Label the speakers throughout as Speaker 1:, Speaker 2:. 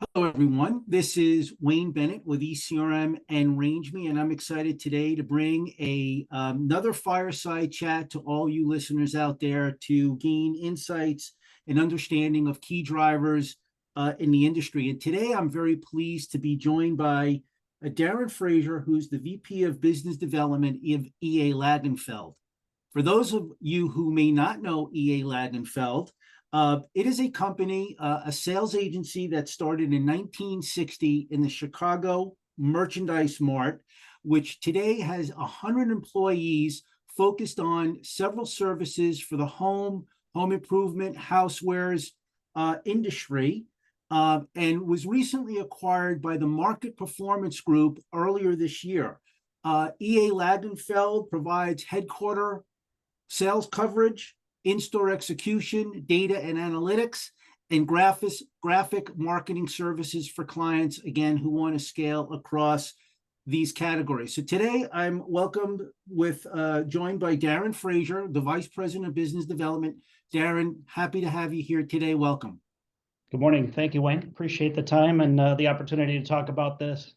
Speaker 1: Hello, everyone. This is Wayne Bennett with ECRM and RangeMe, and I'm excited today to bring another fireside chat to all you listeners out there to gain insights and understanding of key drivers in the industry. And today I'm very pleased to be joined by Darren Fraser, who's the VP of Business Development of EA Langenfeld. For those of you who may not know EA Langenfeld, it is a company, a sales agency that started in 1960 in the Chicago Merchandise Mart, which today has 100 employees focused on several services for the home improvement, housewares industry, and was recently acquired by the Market Performance Group earlier this year. EA Langenfeld provides headquarter sales coverage, in-store execution, data and analytics, and graphic marketing services for clients, again, who want to scale across these categories. So today I'm joined by Darren Fraser, the Vice President of Business Development. Darren, happy to have you here today. Welcome.
Speaker 2: Good morning. Thank you, Wayne. Appreciate the time and the opportunity to talk about this,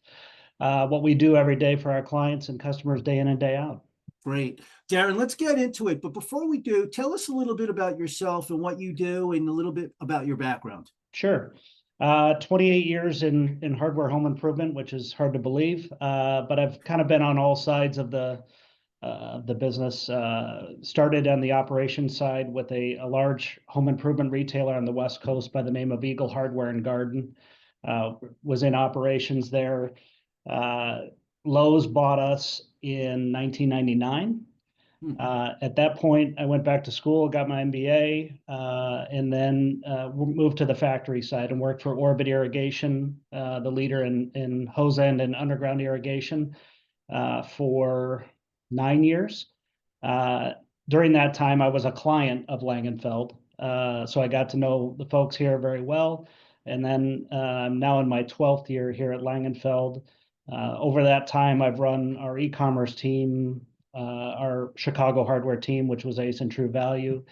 Speaker 2: what we do every day for our clients and customers day in and day out.
Speaker 1: Great. Darren, let's get into it. But before we do, tell us a little bit about yourself and what you do and a little bit about your background.
Speaker 2: Sure. 28 years in hardware home improvement, which is hard to believe, but I've kind of been on all sides of the business. Started on the operations side with a large home improvement retailer on the West Coast by the name of Eagle Hardware and Garden. Was in operations there. Lowe's bought us in 1999. At that point, I went back to school, got my MBA, and then moved to the factory side and worked for Orbit Irrigation, the leader in hose end and underground irrigation, for 9 years. During that time, I was a client of Langenfeld, so I got to know the folks here very well. And then now in my 12th year here at Langenfeld. Over that time, I've run our e-commerce team, our Chicago hardware team, which was Ace and True Value,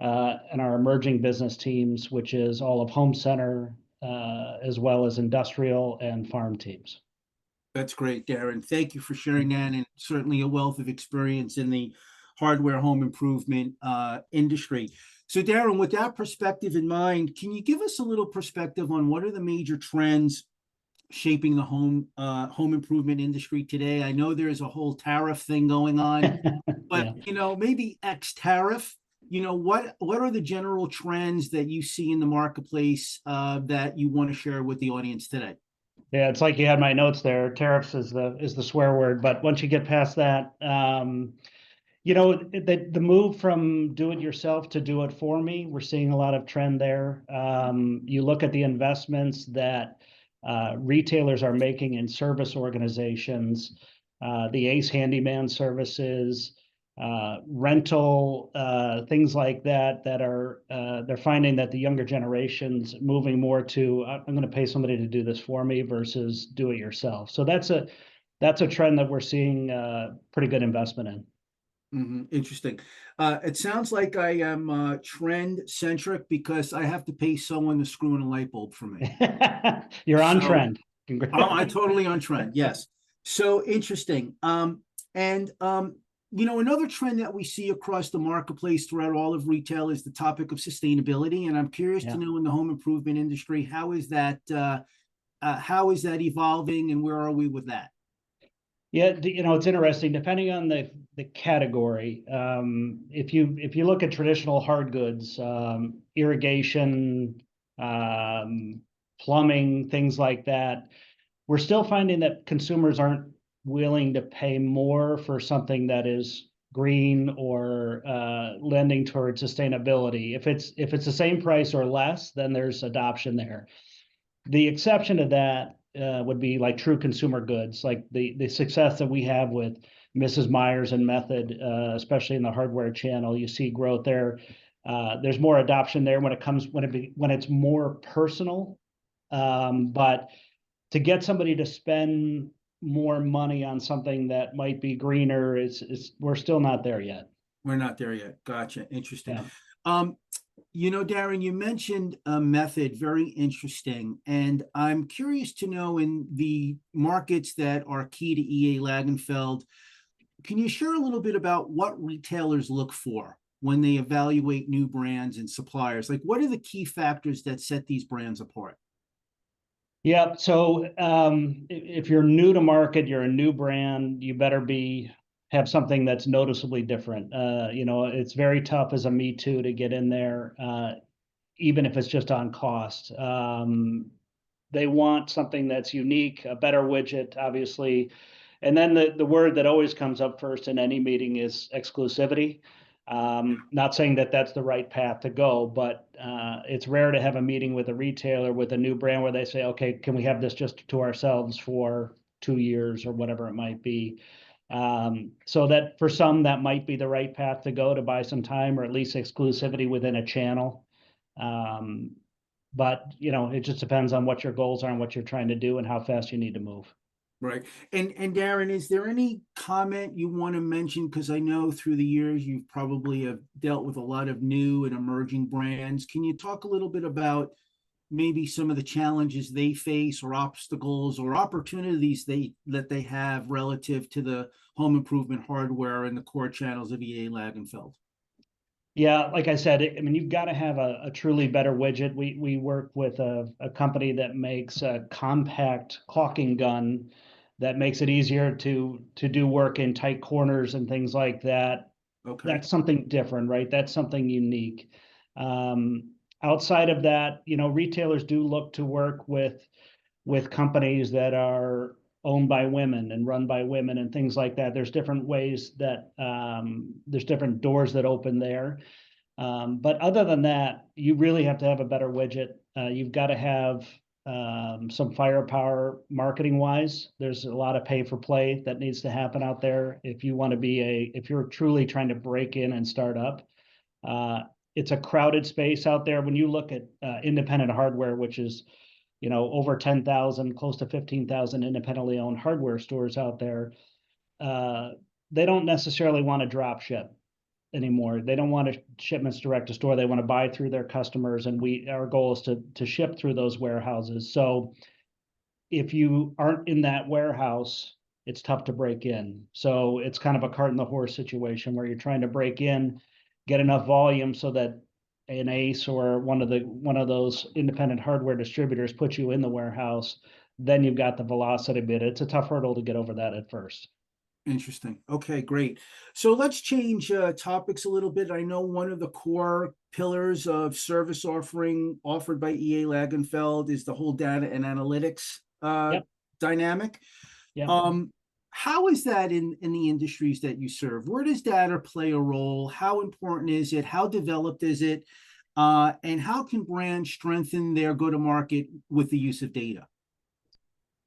Speaker 2: and our emerging business teams, which is all of Home Center, as well as industrial and farm teams.
Speaker 1: That's great, Darren. Thank you for sharing that, and certainly a wealth of experience in the hardware home improvement industry. So, Darren, with that perspective in mind, can you give us a little perspective on what are the major trends shaping the home improvement industry today? I know there's a whole tariff thing going on, but maybe ex-tariff, what are the general trends that you see in the marketplace that you want to share with the audience today?
Speaker 2: Yeah, it's like you had my notes there. Tariffs is the swear word, but once you get past that, the move from do it yourself to do it for me, we're seeing a lot of trend there. You look at the investments that retailers are making in service organizations, the Ace Handyman services, rental, things like that are they're finding that the younger generation's moving more to I'm going to pay somebody to do this for me versus do it yourself. So that's a trend that we're seeing pretty good investment in.
Speaker 1: Interesting. It sounds like I am trend centric because I have to pay someone to screw in a light bulb for me.
Speaker 2: You're on trend.
Speaker 1: I'm totally on trend. Yes. So interesting. Another trend that we see across the marketplace throughout all of retail is the topic of sustainability. And I'm curious to know, in the home improvement industry, how is that evolving, and where are we with that?
Speaker 2: Yeah, it's interesting. Depending on the category, if you look at traditional hard goods, irrigation, plumbing, things like that, we're still finding that consumers aren't willing to pay more for something that is green or lending towards sustainability. If it's the same price or less, then there's adoption there. The exception to that would be like true consumer goods, like the success that we have with Mrs. Meyer's and Method, especially in the hardware channel. You see growth there. There's more adoption there when it's more personal. But to get somebody to spend more money on something that might be greener, we're still not there yet.
Speaker 1: We're not there yet. Gotcha. Interesting. Um, Darren, you mentioned a method, very interesting. And I'm curious to know in the markets that are key to EA Langenfeld, can you share a little bit about what retailers look for when they evaluate new brands and suppliers? Like, what are the key factors that set these brands apart?
Speaker 2: Yeah. So if you're new to market, you're a new brand, you better have something that's noticeably different. It's very tough as a Me Too to get in there, even if it's just on cost. They want something that's unique, a better widget, obviously. And then the word that always comes up first in any meeting is exclusivity. Not saying that that's the right path to go, but it's rare to have a meeting with a retailer with a new brand where they say, okay, can we have this just to ourselves for 2 years or whatever it might be? So that for some, that might be the right path to go to buy some time or at least exclusivity within a channel. Um, but it just depends on what your goals are and what you're trying to do and how fast you need to move.
Speaker 1: Right. And Darren, is there any comment you want to mention? Because I know through the years you've probably have dealt with a lot of new and emerging brands. Can you talk a little bit about maybe some of the challenges they face or obstacles or opportunities that they have relative to the home improvement hardware and the core channels of EA Lagenfeld?
Speaker 2: Yeah, like I said, I mean, you've got to have a truly better widget. We work with a company that makes a compact caulking gun that makes it easier to do work in tight corners and things like that.
Speaker 1: Okay.
Speaker 2: That's something different, right? That's something unique. Outside of that, retailers do look to work with companies that are owned by women and run by women and things like that. There's different ways that there's different doors that open there. But other than that, you really have to have a better widget. You've got to have some firepower marketing wise. There's a lot of pay for play that needs to happen out there if you want to if you're truly trying to break in and start up. It's a crowded space out there. When you look at independent hardware, which is over 10,000, close to 15,000 independently owned hardware stores out there, uh, they don't necessarily want to drop ship anymore. They don't want shipments direct to store. They want to buy through their customers, and our goal is to ship through those warehouses. So if you aren't in that warehouse, it's tough to break in. So it's kind of a cart and the horse situation where you're trying to break in, get enough volume so that an Ace or one of those independent hardware distributors puts you in the warehouse. Then you've got the velocity bit. It's a tough hurdle to get over that at first.
Speaker 1: Interesting. Okay, great. So let's change topics a little bit. I know one of the core pillars of service offering offered by EA Lagenfeld is the whole data and analytics
Speaker 2: Yep.
Speaker 1: dynamic.
Speaker 2: Yep.
Speaker 1: Um, how is that in the industries that you serve? Where does data play a role? How important is it? How developed is it? And how can brands strengthen their go-to-market with the use of data?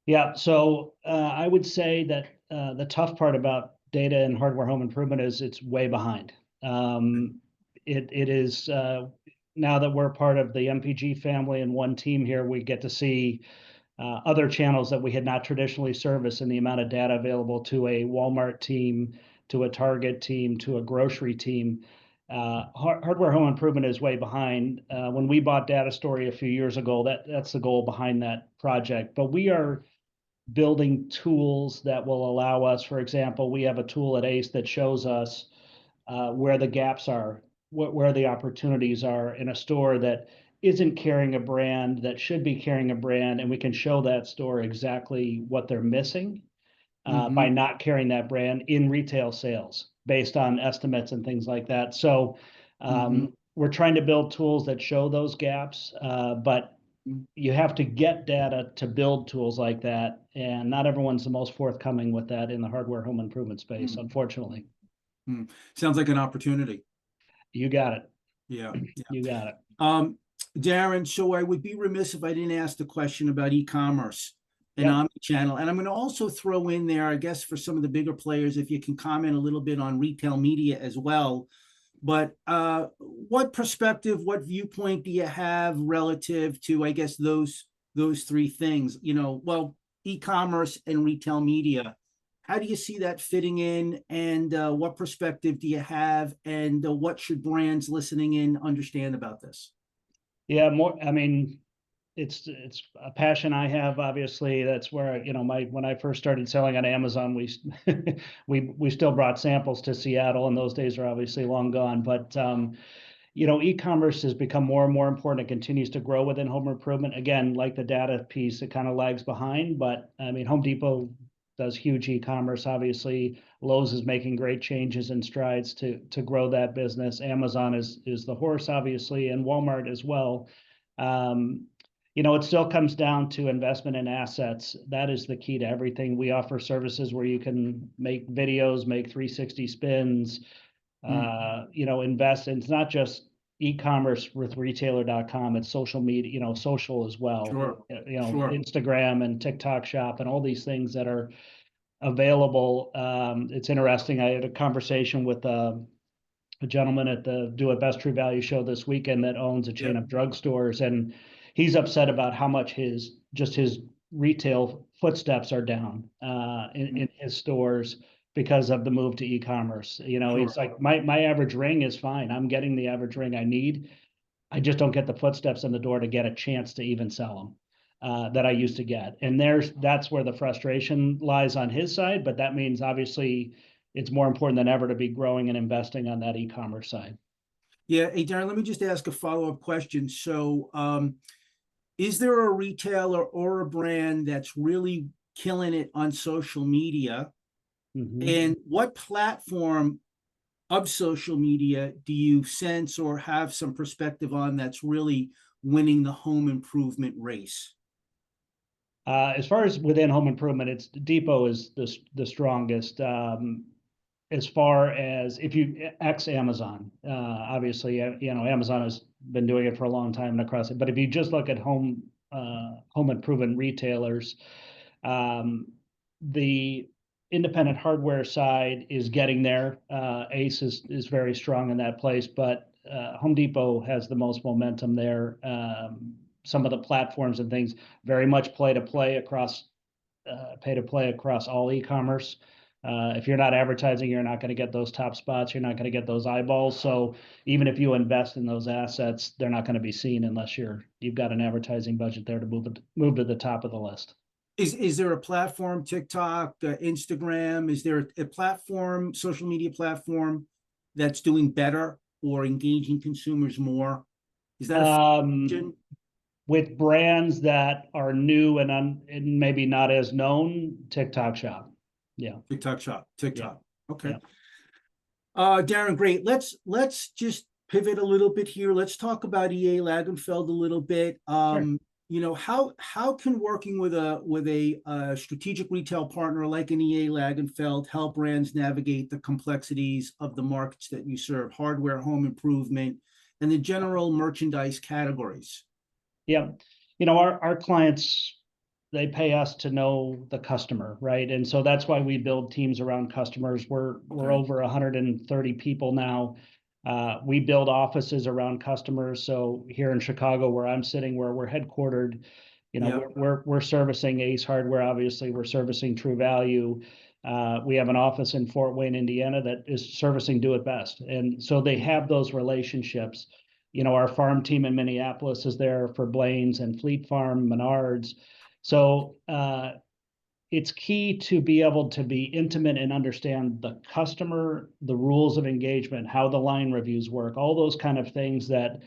Speaker 2: Yeah, so I would say that the tough part about data and hardware home improvement is it's way behind. It is now that we're part of the MPG family and one team here, we get to see other channels that we had not traditionally serviced and the amount of data available to a Walmart team, to a Target team, to a grocery team. Hardware home improvement is way behind. When we bought Data Story a few years ago, that's the goal behind that project. But we are building tools that will allow us, for example, we have a tool at ACE that shows us where the gaps are, where the opportunities are in a store that isn't carrying a brand that should be carrying a brand, and we can show that store exactly what they're missing by
Speaker 1: Mm-hmm.
Speaker 2: not carrying that brand in retail sales based on estimates and things like that. So
Speaker 1: Mm-hmm.
Speaker 2: we're trying to build tools that show those gaps, but you have to get data to build tools like that, and not everyone's the most forthcoming with that in the hardware home improvement space, unfortunately.
Speaker 1: Mm-hmm. Sounds like an opportunity.
Speaker 2: You got it.
Speaker 1: Yeah. Yeah.
Speaker 2: You got it.
Speaker 1: Darren, so I would be remiss if I didn't ask the question about e-commerce and
Speaker 2: Yep.
Speaker 1: omni-channel. And I'm going to also throw in there, I guess, for some of the bigger players, if you can comment a little bit on retail media as well. But what perspective, what viewpoint do you have relative to, I guess, those three things? Well, e-commerce and retail media. how do you see that fitting in, and what perspective do you have, and what should brands listening in understand about this?
Speaker 2: Yeah, more. I mean, it's a passion I have. Obviously, that's where my when I first started selling on Amazon, we we still brought samples to Seattle, and those days are obviously long gone. But e-commerce has become more and more important. It continues to grow within home improvement. Again, like the data piece, it kind of lags behind. But I mean, Home Depot does huge e-commerce. Obviously, Lowe's is making great changes and strides to grow that business. Amazon is the horse, obviously, and Walmart as well. Um, it still comes down to investment in assets. That is the key to everything. We offer services where you can make videos, make 360 spins, invest. And it's not just e-commerce with retailer.com, it's social media, social as well,
Speaker 1: Sure, sure.
Speaker 2: Instagram and TikTok shop and all these things that are available. It's interesting. I had a conversation with a gentleman at the Do It Best True Value show this weekend that owns a chain
Speaker 1: Yeah.
Speaker 2: of drugstores, and he's upset about how much his retail footsteps are down in his stores because of the move to e-commerce.
Speaker 1: Sure.
Speaker 2: It's like my average ring is fine. I'm getting the average ring I need. I just don't get the footsteps in the door to get a chance to even sell them that I used to get. And that's where the frustration lies on his side. But that means obviously it's more important than ever to be growing and investing on that e-commerce side.
Speaker 1: Yeah. Hey, Darren, let me just ask a follow-up question. So, is there a retailer or a brand that's really killing it on social media?
Speaker 2: Mm-hmm.
Speaker 1: And what platform of social media do you sense or have some perspective on that's really winning the home improvement race?
Speaker 2: As far as within home improvement, it's Depot is the strongest. As far as if you ex Amazon, obviously, Amazon has been doing it for a long time and across it. But if you just look at home improvement retailers, the independent hardware side is getting there. Ace is very strong in that place, but Home Depot has the most momentum there. Some of the platforms and things very much pay to play across all e-commerce. If you're not advertising, you're not going to get those top spots. You're not going to get those eyeballs. So even if you invest in those assets, they're not going to be seen unless you've got an advertising budget there to move to the top of the list.
Speaker 1: Is there a platform, TikTok, Instagram? Is there a platform, social media platform that's doing better or engaging consumers more? Is that a
Speaker 2: Um,
Speaker 1: function?
Speaker 2: with brands that are new and maybe not as known, TikTok shop. Yeah.
Speaker 1: TikTok shop,
Speaker 2: Yeah.
Speaker 1: TikTok. Okay.
Speaker 2: Yeah.
Speaker 1: Darren, great. Let's just pivot a little bit here. Let's talk about EA Langenfeld a little bit.
Speaker 2: Sure.
Speaker 1: How can working with a strategic retail partner like an EA Langenfeld help brands navigate the complexities of the markets that you serve, hardware, home improvement, and the general merchandise categories?
Speaker 2: Yeah. Our clients, they pay us to know the customer, right? And so that's why we build teams around customers. We're over 130 people now. We build offices around customers. So here in Chicago, where I'm sitting, where we're headquartered,
Speaker 1: Yeah.
Speaker 2: we're servicing Ace Hardware. Obviously, we're servicing True Value. We have an office in Fort Wayne, Indiana, that is servicing Do It Best, and so they have those relationships. Our farm team in Minneapolis is there for Blaine's and Fleet Farm, Menards. So it's key to be able to be intimate and understand the customer, the rules of engagement, how the line reviews work, all those kind of things that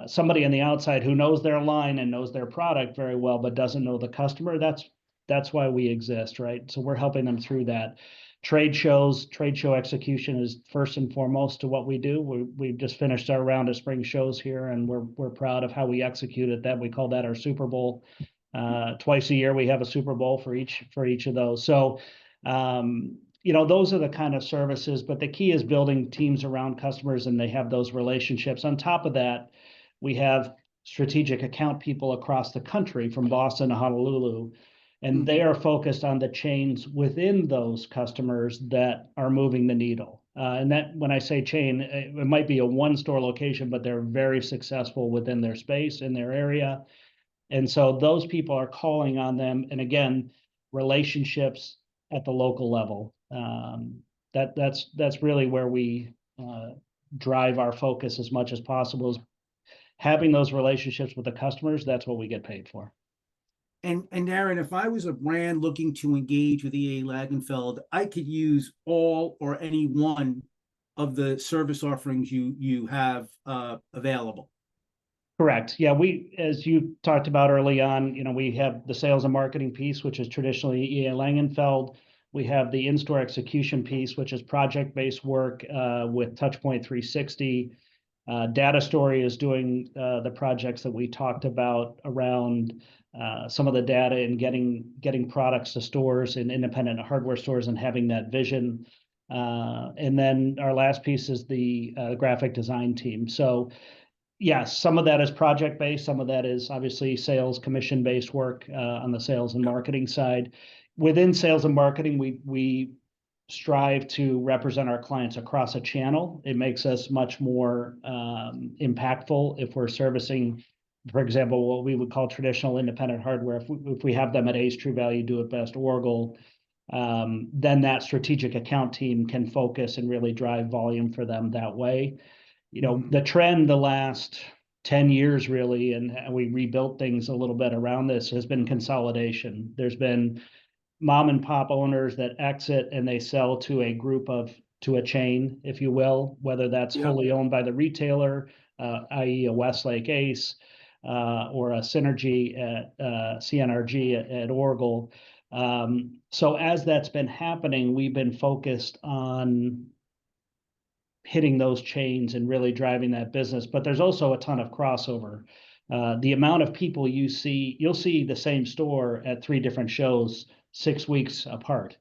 Speaker 2: somebody on the outside who knows their line and knows their product very well, but doesn't know the customer. That's why we exist, right? So we're helping them through that. Trade show execution is first and foremost to what we do. We've just finished our round of spring shows here, and we're proud of how we executed that. We call that our Super Bowl. Twice a year we have a Super Bowl for each of those. So those are the kind of services, but the key is building teams around customers, and they have those relationships. On top of that, we have strategic account people across the country from Boston to Honolulu, and they are focused on the chains within those customers that are moving the needle. And that, when I say chain, it might be a one store location, but they're very successful within their space, in their area. And so those people are calling on them. And again, relationships, at the local level. That's really where we drive our focus as much as possible, is having those relationships with the customers. That's what we get paid for.
Speaker 1: And Darren, if I was a brand looking to engage with EA Langenfeld, I could use all or any one of the service offerings you have available.
Speaker 2: Correct. Yeah, we, as you talked about early on, we have the sales and marketing piece, which is traditionally EA Langenfeld. We have the in-store execution piece, which is project-based work with Touchpoint 360. Data Story is doing the projects that we talked about around some of the data and getting products to stores and independent hardware stores and having that vision. And then our last piece is the graphic design team. So yes, some of that is project-based, some of that is obviously sales commission-based work on the sales and marketing side. Within sales and marketing, we strive to represent our clients across a channel. It makes us much more impactful if we're servicing, for example, what we would call traditional independent hardware. If we have them at Ace, True Value, Do It Best, Oracle, then that strategic account team can focus and really drive volume for them that way. The trend the last 10 years really, and we rebuilt things a little bit around this, has been consolidation. There's been mom and pop owners that exit and they sell to a chain, if you will, whether that's wholly owned by the retailer, i.e. a Westlake Ace, or a Synergy at CNRG at Oracle. So as that's been happening, we've been focused on hitting those chains and really driving that business. But there's also a ton of crossover. The amount of people you'll see the same store at 3 different shows 6 weeks apart.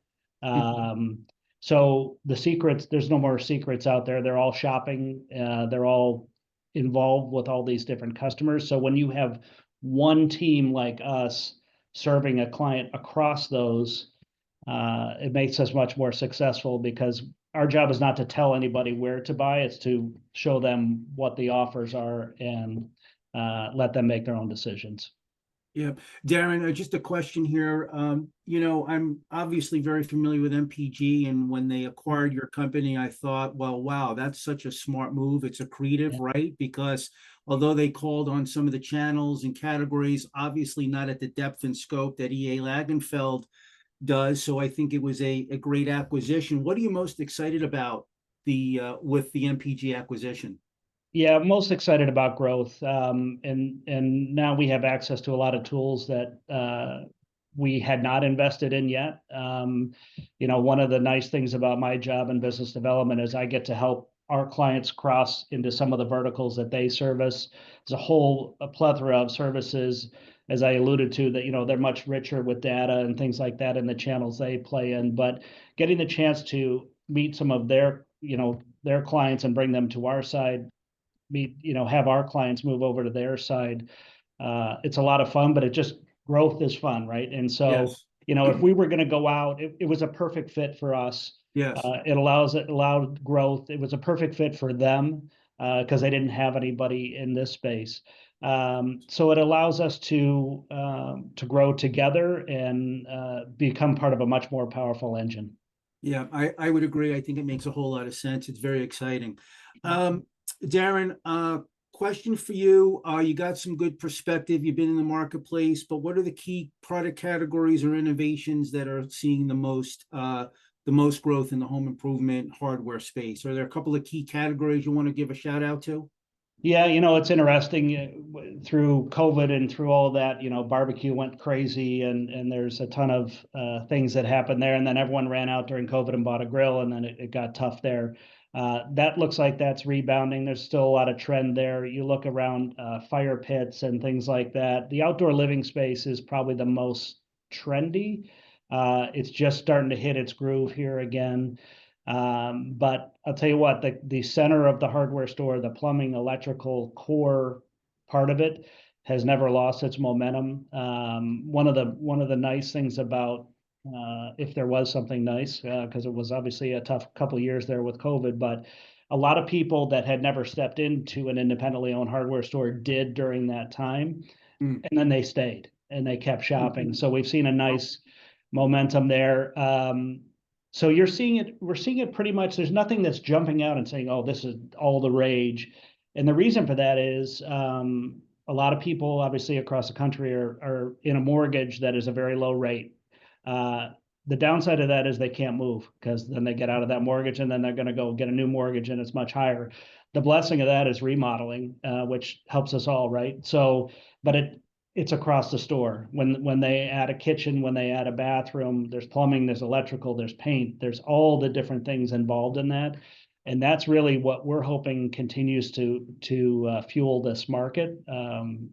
Speaker 2: So there's no more secrets out there. They're all shopping. They're all involved with all these different customers. So when you have one team like us serving a client across those, it makes us much more successful, because our job is not to tell anybody where to buy. It's to show them what the offers are and let them make their own decisions.
Speaker 1: Yeah, Darren, just a question here. I'm obviously very familiar with MPG, and when they acquired your company, I thought, well, wow, that's such a smart move. It's accretive, right? Because although they called on some of the channels and categories, obviously not at the depth and scope that EA Langenfeld does. So I think it was a great acquisition. What are you most excited about with the MPG acquisition?
Speaker 2: Yeah, I'm most excited about growth. And now we have access to a lot of tools that we had not invested in yet. One of the nice things about my job in business development is I get to help our clients cross into some of the verticals that they service. There's a plethora of services, as I alluded to, that they're much richer with data and things like that in the channels they play in. But getting the chance to meet some of their clients and bring them to our side, have our clients move over to their side. It's a lot of fun, but growth is fun, right? And so, if we were going to go out, it was a perfect fit for us.
Speaker 1: Yes.
Speaker 2: It allowed growth. It was a perfect fit for them because they didn't have anybody in this space. So it allows us to grow together and become part of a much more powerful engine.
Speaker 1: Yeah, I would agree. I think it makes a whole lot of sense. It's very exciting. Darren, question for you. You got some good perspective. You've been in the marketplace, but what are the key product categories or innovations that are seeing the most growth in the home improvement hardware space? Are there a couple of key categories you want to give a shout out to?
Speaker 2: Yeah, it's interesting. Through COVID and through all that, barbecue went crazy, and there's a ton of things that happened there. And then everyone ran out during COVID and bought a grill, and then it got tough there. That looks like that's rebounding. There's still a lot of trend there. You look around fire pits and things like that. The outdoor living space is probably the most trendy. It's just starting to hit its groove here again. But I'll tell you what, the center of the hardware store, the plumbing, electrical core part of it, has never lost its momentum. One of the nice things about, if there was something nice, because it was obviously a tough couple of years there with COVID, but a lot of people that had never stepped into an independently owned hardware store did during that time, and then they stayed and they kept shopping. So we've seen a nice momentum there. So you're seeing it, we're seeing it pretty much. There's nothing that's jumping out and saying, oh, this is all the rage. And the reason for that is a lot of people, obviously, across the country are in a mortgage that is a very low rate. The downside of that is they can't move because then they get out of that mortgage and then they're going to go get a new mortgage and it's much higher. The blessing of that is remodeling, which helps us all, right? So, but it's across the store. When they add a kitchen, when they add a bathroom, there's plumbing, there's electrical, there's paint, there's all the different things involved in that. And that's really what we're hoping continues to fuel this market.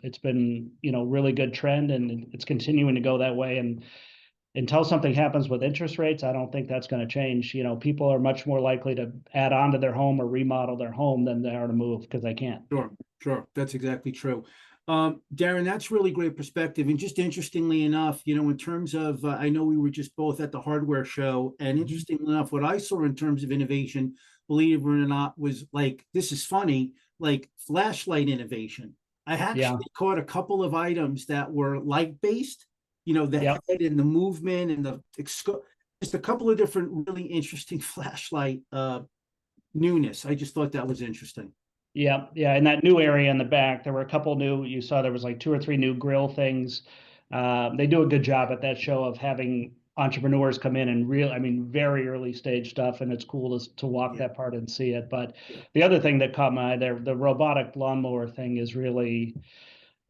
Speaker 2: It's been, really good trend, and it's continuing to go that way. And until something happens with interest rates, I don't think that's going to change. People are much more likely to add on to their home or remodel their home than they are to move because they can't.
Speaker 1: Sure. That's exactly true. Darren, that's really great perspective. And just interestingly enough, in terms of, I know we were just both at the hardware show, and interestingly enough, what I saw in terms of innovation, believe it or not, was like, this is funny, like flashlight innovation. I actually caught a couple of items that were light-based, the head and the movement and just a couple of different really interesting flashlight newness. I just thought that was interesting.
Speaker 2: Yeah. In that new area in the back, there were a couple new, you saw there was like 2 or 3 new grill things. They do a good job at that show of having entrepreneurs come in and very early stage stuff. And it's cool to walk that part and see it. But the other thing that caught my eye there, the robotic lawnmower thing is really,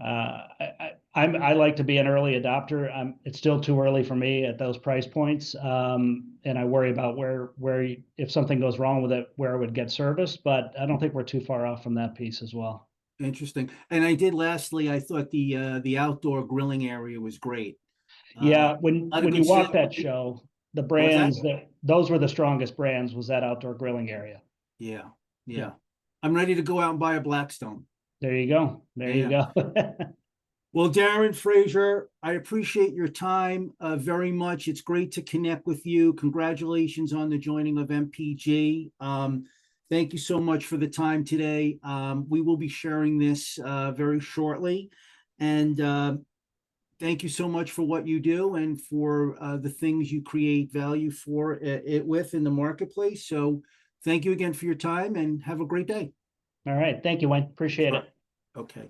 Speaker 2: I like to be an early adopter. It's still too early for me at those price points, and I worry about where if something goes wrong with it, where it would get serviced. But I don't think we're too far off from that piece as well.
Speaker 1: Interesting. And lastly, I thought the outdoor grilling area was great.
Speaker 2: When you walk that show, the brands those were the strongest brands was that outdoor grilling area.
Speaker 1: Yeah. I'm ready to go out and buy a Blackstone.
Speaker 2: There you go. There you go.
Speaker 1: Well, Darren, Fraser, I appreciate your time very much. It's great to connect with you. Congratulations on the joining of MPG. Thank you so much for the time today. We will be sharing this very shortly. And thank you so much for what you do and for the things you create value for it with in the marketplace. So thank you again for your time and have a great day.
Speaker 2: All right. Thank you, Wayne. Appreciate it.
Speaker 1: Okay.